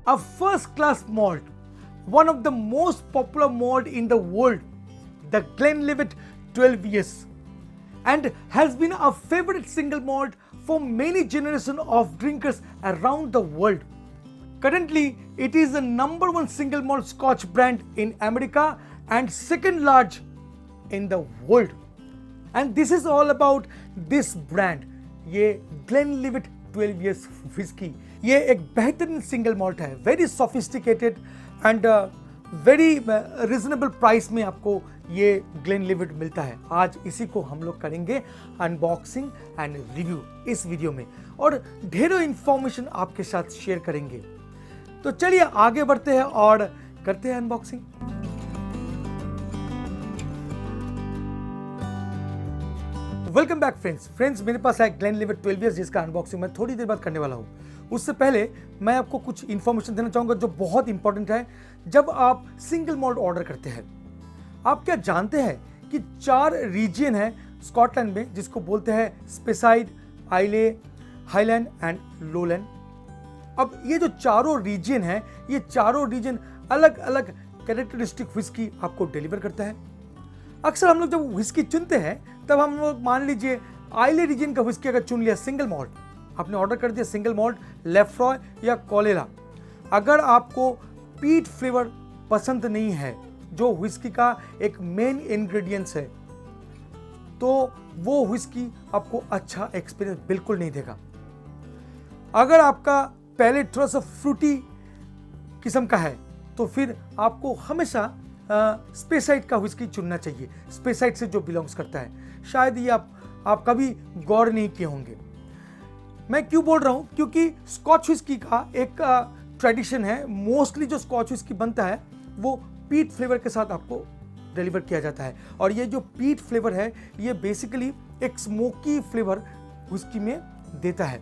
a first-class malt, one of the most popular malt in the world, the Glenlivet 12 years, and has been a favorite single malt for many generations of drinkers around the world. Currently, it is the #1 single malt Scotch brand in America and second large in the world. And this is all about this brand. ये Glenlivet 12 years whiskey, ये एक बेहतरीन single malt है, very sophisticated and very reasonable price में आपको ये Glenlivet मिलता है। आज इसी को हम लोग करेंगे अनबॉक्सिंग एंड रिव्यू इस वीडियो में, और ढेरों इंफॉर्मेशन आपके साथ शेयर करेंगे। तो चलिए आगे बढ़ते हैं और करते हैं अनबॉक्सिंग। वेलकम बैक फ्रेंड्स, मेरे पास है ग्लेनलिवेट 12 years जिसका अनबॉक्सिंग मैं थोड़ी देर बाद करने वाला हूँ। उससे पहले मैं आपको कुछ इन्फॉर्मेशन देना चाहूँगा जो बहुत इंपॉर्टेंट है। जब आप सिंगल मॉल्ट ऑर्डर करते हैं, आप क्या जानते हैं कि 4 रीजन है स्कॉटलैंड में जिसको बोलते हैं स्पेसाइड, आइले, हाईलैंड एंड लोलैंड। अब ये जो चारों रीजन है, ये चारों रीजन अलग अलग कैरेक्टरिस्टिक व्हिस्की आपको डिलीवर करता है। अक्सर हम लोग जब व्हिस्की चुनते हैं तब हम लोग मान लीजिए आइले रीजन का व्हिस्की अगर चुन लिया, सिंगल मॉल्ट आपने ऑर्डर कर दिया, सिंगल मॉल्ट लेफ्रॉय या कोलेला, अगर आपको पीट फ्लेवर पसंद नहीं है जो व्हिस्की का एक मेन इंग्रेडिएंट्स है, तो वो व्हिस्की आपको अच्छा एक्सपीरियंस बिल्कुल नहीं देगा। अगर आपका पैलेट थोड़ा सा फ्रूटी किस्म का है तो फिर आपको हमेशा स्पेसाइड का व्हिस्की चुनना चाहिए, स्पेसाइड से जो बिलोंग्स करता है। शायद ये आप कभी गौर नहीं किए होंगे। मैं क्यों बोल रहा हूँ, क्योंकि स्कॉच व्हिस्की का एक ट्रेडिशन है। मोस्टली जो स्कॉच व्हिस्की बनता है वो पीट फ्लेवर के साथ आपको डिलीवर किया जाता है, और ये जो पीट फ्लेवर है ये बेसिकली एक स्मोकी फ्लेवर व्हिस्की में देता है।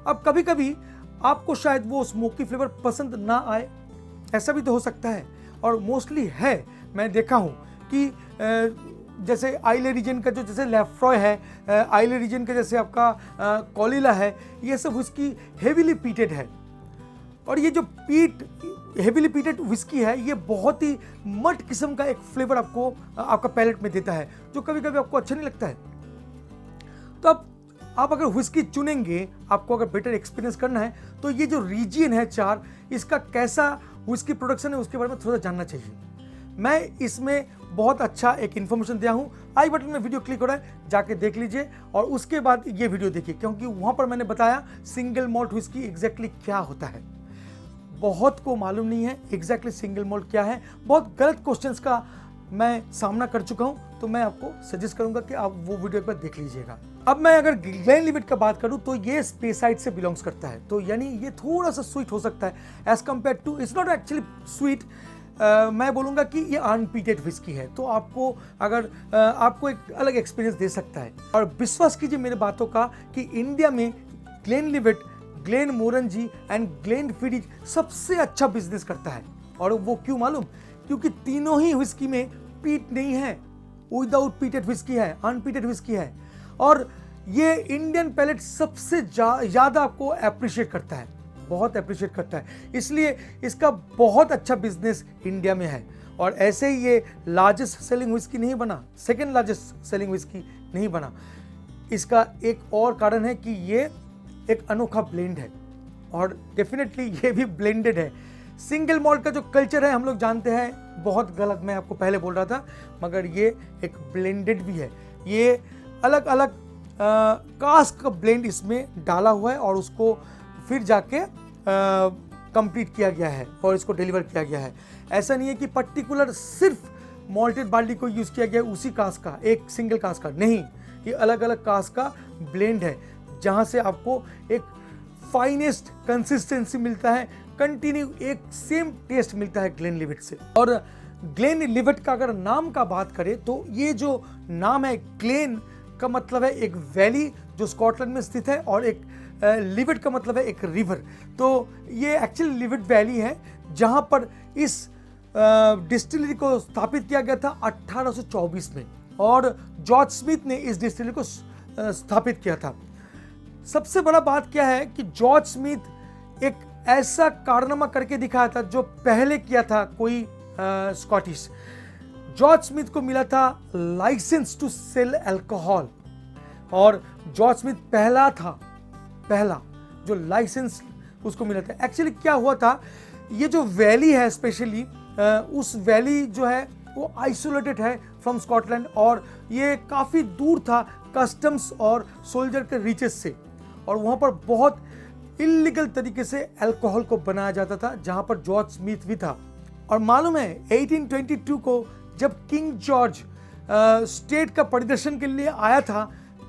अब कभी कभी आपको शायद वो स्मोकी फ्लेवर पसंद ना आए, ऐसा भी तो हो सकता है, और मोस्टली है। मैं देखा हूँ कि जैसे आइले रीजन का जो जैसे लेफ्रॉय है, आइले रीजन का जैसे आपका कोलिला है, ये सब व्हिस्की हेवीली पीटेड है, और ये जो हेवीली पीटेड व्हिस्की है ये बहुत ही मल्ट किस्म का एक फ्लेवर आपको आपका पैलेट में देता है जो कभी कभी आपको अच्छा नहीं लगता है। तो अब आप अगर व्हिस्की चुनेंगे, आपको अगर बेटर एक्सपीरियंस करना है, तो ये जो रीजन है 4, इसका कैसा व्हिस्की प्रोडक्शन है उसके बारे में थोड़ा जानना चाहिए। मैं इसमें बहुत अच्छा एक इन्फॉर्मेशन दिया हूँ, आई बटन में वीडियो क्लिक हो रहा है, जाके देख लीजिए और उसके बाद ये वीडियो देखिए, क्योंकि वहाँ पर मैंने बताया सिंगल मॉल्ट व्हिस्की एग्जैक्टली क्या होता है। बहुत को मालूम नहीं है एग्जैक्टली सिंगल मॉल्ट क्या है, बहुत गलत क्वेश्चंस का मैं सामना कर चुका हूँ, तो मैं आपको सजेस्ट करूंगा कि आप वो वीडियो एक बार देख लीजिएगा। अब मैं अगर ग्लेनलिवेट का बात करूं तो ये स्पेसाइड से बिलोंग्स करता है, तो यानी ये थोड़ा सा स्वीट हो सकता है as compare to, it's not actually sweet, मैं बोलूँगा कि ये अनपीटेड व्हिस्की है, तो आपको अगर आपको एक अलग एक्सपीरियंस दे सकता है। और विश्वास कीजिए मेरे बातों का कि इंडिया में ग्लेनलिवेट, ग्लेनमोरनजी एंड ग्लेनफिडिच सबसे अच्छा बिजनेस करता है। और वो क्यों मालूम, क्योंकि तीनों ही व्हिस्की में पीट नहीं है, विदाउट पीटेड व्हिस्की है, अनपीटेड व्हिस्की है, और ये इंडियन पैलेट सबसे ज़्यादा आपको अप्रिशिएट करता है, बहुत अप्रिशिएट करता है, इसलिए इसका बहुत अच्छा बिजनेस इंडिया में है। और ऐसे ही ये लार्जेस्ट सेलिंग व्हिस्की नहीं बना, सेकंड लार्जेस्ट सेलिंग व्हिस्की नहीं बना। इसका एक और कारण है कि ये एक अनोखा ब्लेंड है, और डेफिनेटली ये भी ब्लेंडेड है। सिंगल मॉल्ट का जो कल्चर है हम लोग जानते हैं बहुत गलत, मैं आपको पहले बोल रहा था, मगर ये एक ब्लेंडेड भी है। ये अलग अलग कास्ट का ब्लेंड इसमें डाला हुआ है और उसको फिर जाके कंप्लीट किया गया है और इसको डिलीवर किया गया है। ऐसा नहीं है कि पर्टिकुलर सिर्फ मॉल्टेड बार्ली को यूज़ किया गया है उसी कास्ट का, एक सिंगल कास्ट का नहीं, ये अलग अलग कास्ट का ब्लेंड है जहाँ से आपको एक फाइनेस्ट कंसिस्टेंसी मिलता है, कंटिन्यू एक सेम टेस्ट मिलता है ग्लेनलिवेट से। और ग्लेनलिवेट का अगर नाम का बात करें तो ये जो नाम है, ग्लेन का मतलब है एक वैली जो स्कॉटलैंड में स्थित है, और एक लिवेट का मतलब है एक रिवर। तो ये एक्चुअली लिवेट वैली है जहाँ पर इस डिस्टिलरी को स्थापित किया गया था 1824 में, और जॉर्ज स्मिथ ने इस डिस्टिलरी को स्थापित किया था। सबसे बड़ा बात क्या है कि जॉर्ज स्मिथ एक ऐसा कारनामा करके दिखाया था जो पहले किया था कोई स्कॉटिश। जॉर्ज स्मिथ को मिला था लाइसेंस टू सेल अल्कोहल, और जॉर्ज स्मिथ पहला जो लाइसेंस उसको मिला था। एक्चुअली क्या हुआ था, ये जो वैली है स्पेशली उस वैली जो है वो आइसोलेटेड है फ्रॉम स्कॉटलैंड, और ये काफ़ी दूर था कस्टम्स और सोल्जर के रीचेस से, और वहाँ पर बहुत इलीगल तरीके से अल्कोहल को बनाया जाता था, जहाँ पर जॉर्ज स्मिथ भी था। और मालूम है 1822 को जब किंग जॉर्ज स्टेट का परिदर्शन के लिए आया था,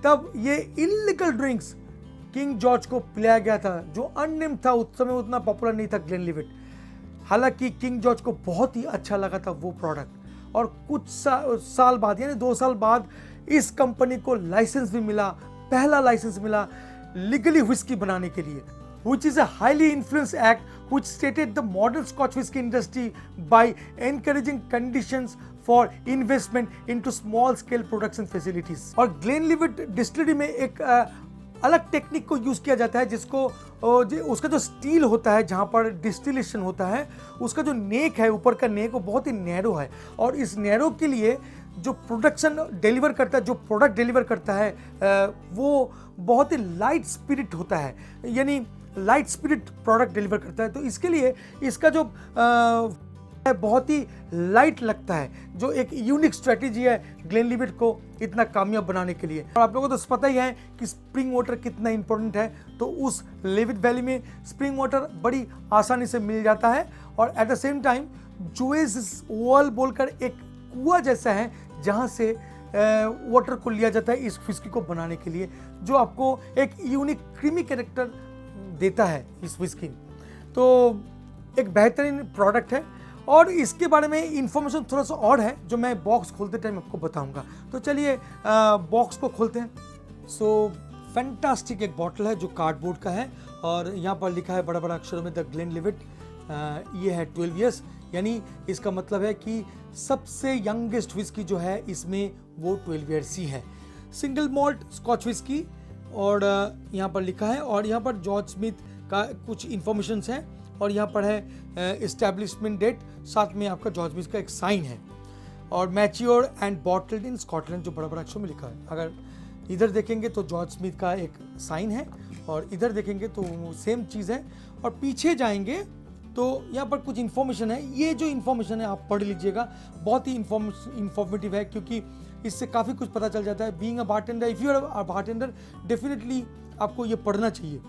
तब ये इलीगल ड्रिंक्स किंग जॉर्ज को पिलाया गया था, जो अननेम था, उस समय उतना पॉपुलर नहीं था ग्लेनलिवेट। हालांकि किंग जॉर्ज को बहुत ही अच्छा लगा था वो प्रोडक्ट, और कुछ साल बाद यानी 2 साल बाद इस कंपनी को लाइसेंस भी मिला, पहला लाइसेंस मिला लीगली व्हिस्की बनाने के लिए, which is a highly influenced act which stated the modern Scotch whisky industry by encouraging conditions for investment into small scale production facilities। और ग्लेनलिवेट डिस्टिलरी में एक अलग टेक्निक को यूज किया जाता है, जिसको उसका जो स्टील होता है जहाँ पर डिस्टिलेशन होता है, उसका जो नेक है, ऊपर का नेक, वो बहुत ही नैरो है, और इस नैरो के लिए जो प्रोडक्शन डिलीवर करता है, जो प्रोडक्ट डिलीवर करता है वो बहुत ही लाइट स्पिरिट होता है, यानी लाइट स्पिरिट प्रोडक्ट डिलीवर करता है। तो इसके लिए इसका जो बहुत ही लाइट लगता है, जो एक यूनिक स्ट्रेटेजी है ग्लेनलिवेट को इतना कामयाब बनाने के लिए। और आप लोगों को तो पता ही है कि स्प्रिंग वाटर कितना इंपॉर्टेंट है, तो उस लिविट वैली में स्प्रिंग वाटर बड़ी आसानी से मिल जाता है, और एट द सेम टाइम जोएस वेल बोलकर एक कुआं जैसा है जहाँ से वाटर को लिया जाता है इस व्हिस्की को बनाने के लिए, जो आपको एक यूनिक क्रीमी कैरेक्टर देता है इस व्हिस्की। तो एक बेहतरीन प्रोडक्ट है, और इसके बारे में इंफॉर्मेशन थोड़ा सा और है जो मैं बॉक्स खोलते टाइम आपको बताऊंगा। तो चलिए बॉक्स को खोलते हैं। सो फैंटास्टिक एक बॉटल है जो कार्डबोर्ड का है, और यहाँ पर लिखा है बड़ा बड़ा अक्षरों में द ग्लेनलिवेट। ये है 12 ईयर्स, यानी इसका मतलब है कि सबसे यंगेस्ट व्हिस्की जो है इसमें वो 12 ईयर्स ही है। सिंगल मॉल्ट स्कॉच व्हिस्की, और यहाँ पर लिखा है, और यहाँ पर जॉर्ज स्मिथ का कुछ इंफॉर्मेशन है, और यहाँ पर है इस्टेब्लिशमेंट डेट, साथ में आपका जॉर्ज स्मिथ का एक साइन है, और mature and bottled in Scotland जो बड़ा बड़ा अक्षरों में लिखा है। अगर इधर देखेंगे तो जॉर्ज स्मिथ का एक साइन है, और इधर देखेंगे तो सेम चीज़ है, और पीछे जाएंगे तो यहाँ पर कुछ इन्फॉर्मेशन है। ये जो इन्फॉर्मेशन है आप पढ़ लीजिएगा, बहुत ही इन्फॉर्मेटिव है, क्योंकि इससे काफ़ी कुछ पता चल जाता है। Being a bartender, if you are a bartender, definitely आपको ये पढ़ना चाहिए।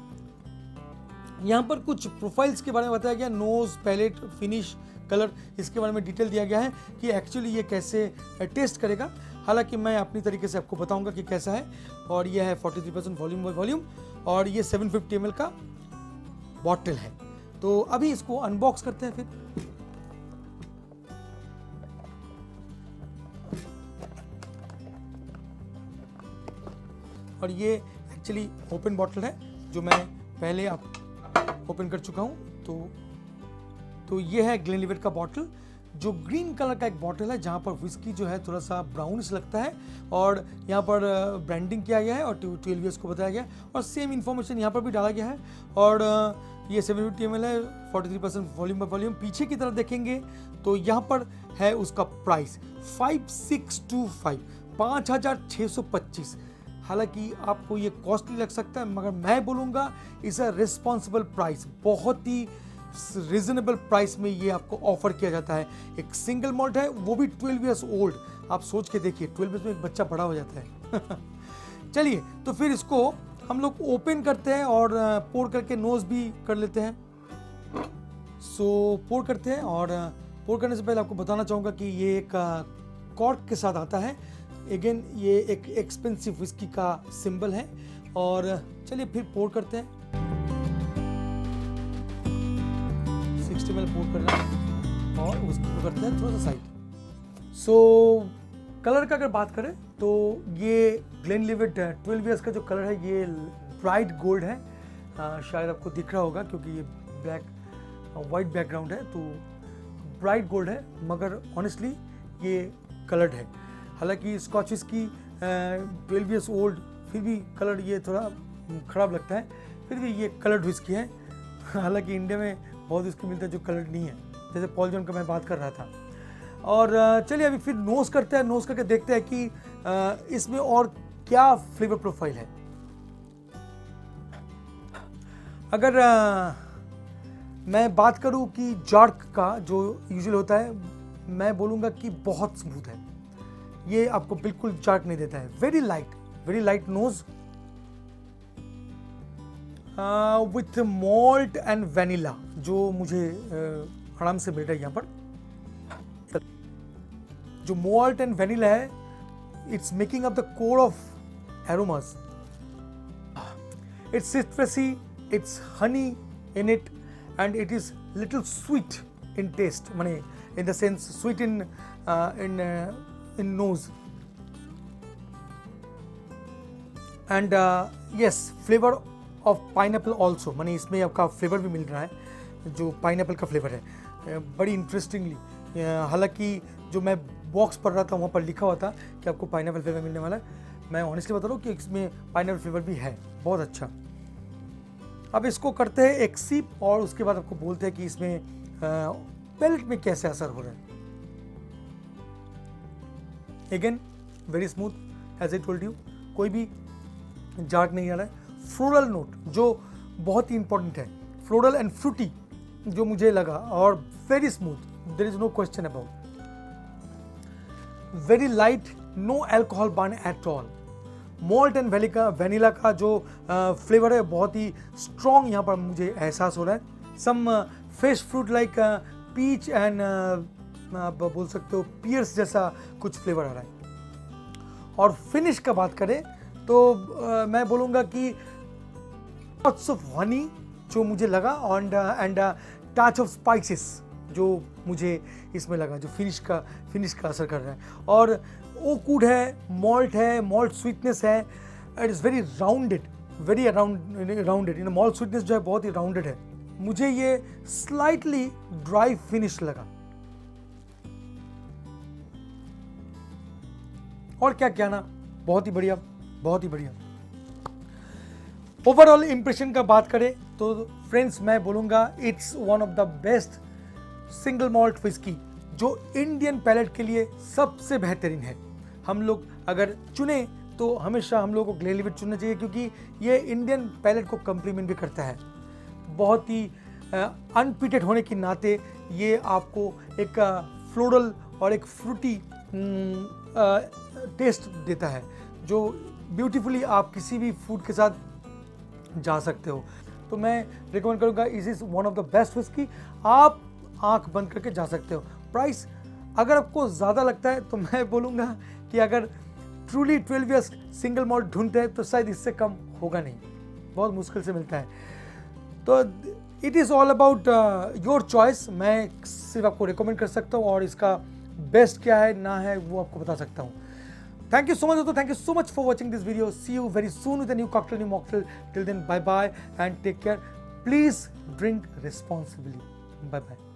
यहाँ पर कुछ प्रोफाइल्स के बारे में बताया गया, नोज, पैलेट, फिनिश, कलर, इसके बारे में डिटेल दिया गया है कि एक्चुअली ये कैसे टेस्ट करेगा। हालांकि मैं अपनी तरीके से आपको बताऊंगा कि कैसा है। और ये है 43% वॉल्यूम बाय वॉल्यूम, और ये 750 ml का बॉटल है। तो अभी इसको अनबॉक्स करते हैं फिर। और ये एक्चुअली ओपन बॉटल है जो मैं पहले आप ओपन कर चुका हूँ। तो ये है ग्लेनलिवेट का बॉटल, जो ग्रीन कलर का एक बॉटल है, जहाँ पर व्हिस्की जो है थोड़ा सा ब्राउनिश लगता है, और यहाँ पर ब्रांडिंग किया गया है, और 12 ईयर्स को बताया गया है, और सेम इन्फॉर्मेशन यहाँ पर भी डाला गया है। और ये 750 ml है, 43% वॉल्यूम बाय वॉल्यूम। पीछे की तरफ देखेंगे तो यहाँ पर है उसका प्राइस 5625, 5625। हालांकि आपको ये कॉस्टली लग सकता है, मगर मैं बोलूँगा इस अ रिस्पॉन्सिबल प्राइस, बहुत ही रीजनेबल प्राइस में ये आपको ऑफर किया जाता है। एक सिंगल मॉल्ट है, वो भी 12 ईयर्स ओल्ड। आप सोच के देखिए, 12 ईयर्स में एक बच्चा बड़ा हो जाता है। चलिए, तो फिर इसको हम लोग ओपन करते हैं और पोर करके नोज भी कर लेते हैं। सो पोर करते हैं, और पोर करने से पहले आपको बताना चाहूँगा कि ये एक कॉर्क के साथ आता है। अगेन ये एक एक्सपेंसिव व्हिस्की का सिंबल है। और चलिए फिर पोर करते हैं। 60 ml पोर करना है, और उसको करते हैं थोड़ा सा साइड। सो कलर का अगर बात करें तो ये ग्लेनलिवेट 12 ईयर्स का जो कलर है ये ब्राइट गोल्ड है। शायद आपको दिख रहा होगा क्योंकि ये वाइट बैकग्राउंड है, तो ब्राइट गोल्ड है, मगर ऑनेस्टली ये कलर्ड है। हालांकि स्कॉच व्हिस्की 12 ईयर्स ओल्ड, फिर भी कलर ये थोड़ा खराब लगता है, फिर भी ये कलर्ड व्हिस्की है। हालांकि इंडिया में बहुत विस्की मिलता है जो कलर्ड नहीं है, जैसे पॉल जॉन का मैं बात कर रहा था। और चलिए अभी फिर नोज करते हैं, नोज करके देखते हैं कि इसमें और क्या फ्लेवर प्रोफाइल है। अगर मैं बात करूं कि जार्क का जो यूजुअल होता है, मैं बोलूँगा कि बहुत स्मूथ है, ये आपको बिल्कुल जार्क नहीं देता है। Very light nose with malt and vanilla, जो मुझे आराम से मिल रहा है यहाँ पर। जो मॉल्ट एंड वैनिला है, it's making up the core of aromas. It's citrusy, it's honey in it, and it is little sweet in taste, माने in the sense sweet in nose, and yes, flavor of pineapple also, माने इसमें आपका flavour भी मिल रहा है जो pineapple का flavour है। बड़ी इंटरेस्टिंगली, हालांकि जो मैं बॉक्स पढ़ रहा था वहाँ पर लिखा हुआ था कि आपको पाइनएप्पल फ्लेवर मिलने वाला है। मैं ऑनेस्टली बता रहा हूँ कि इसमें पाइनएप्पल फ्लेवर भी है, बहुत अच्छा। अब इसको करते हैं एक सिप और उसके बाद आपको बोलते हैं कि इसमें पैलेट में कैसे असर हो रहा है। Again very smooth, as I told you, कोई भी जार्क नहीं आ रहा है। फ्लोरल नोट जो बहुत ही इंपॉर्टेंट है, फ्लोरल एंड फ्रूटी जो मुझे लगा, और very smooth, there is no question about. Very light, no alcohol burn at all. Malt and vanilla का जो फ्लेवर है बहुत ही स्ट्रॉन्ग यहाँ पर मुझे एहसास हो रहा है। Some fresh fruit like peach and आप बोल सकते हो पियर्स जैसा कुछ फ्लेवर आ रहा है। और फिनिश का बात करें तो मैं बोलूँगा कि टच ऑफ हनी जो मुझे लगा, एंड टच ऑफ स्पाइसेस जो मुझे इसमें लगा, जो फिनिश का असर कर रहा है। और ओकूड है, मॉल्ट स्वीटनेस है, it is very rounded, malt sweetness जो है बहुत ही राउंडेड है। मुझे ये स्लाइटली ड्राई फिनिश लगा। और क्या कहना, बहुत ही बढ़िया। ओवरऑल इंप्रेशन का बात करें तो फ्रेंड्स मैं बोलूँगा it's one of the best single malt whisky जो इंडियन पैलेट के लिए सबसे बेहतरीन है। हम लोग अगर चुने तो हमेशा हम लोगों को ग्लेनलिवेट चुनना चाहिए, क्योंकि ये इंडियन पैलेट को कम्प्लीमेंट भी करता है। बहुत ही अनपीटेड होने के नाते ये आपको एक फ्लोरल और एक फ्रूटी टेस्ट देता है, जो ब्यूटीफुली आप किसी भी फूड के साथ जा सकते हो। तो मैं रिकमेंड करूँगा, is is one of the best whisky. आप आंख बंद करके जा सकते हो। प्राइस अगर आपको ज़्यादा लगता है तो मैं बोलूँगा कि अगर ट्रूली 12 ईयर्स सिंगल मॉल्ट ढूंढते हैं तो शायद इससे कम होगा नहीं, बहुत मुश्किल से मिलता है। तो it is all about your choice. मैं सिर्फ आपको रिकमेंड कर सकता हूँ, और इसका बेस्ट क्या है ना है वो आपको बता सकता हूँ। Thank you so much, thank you so much for watching this video. See you very soon with a new cocktail, new mocktail. Till then, bye bye and take care. Please drink responsibly. Bye bye.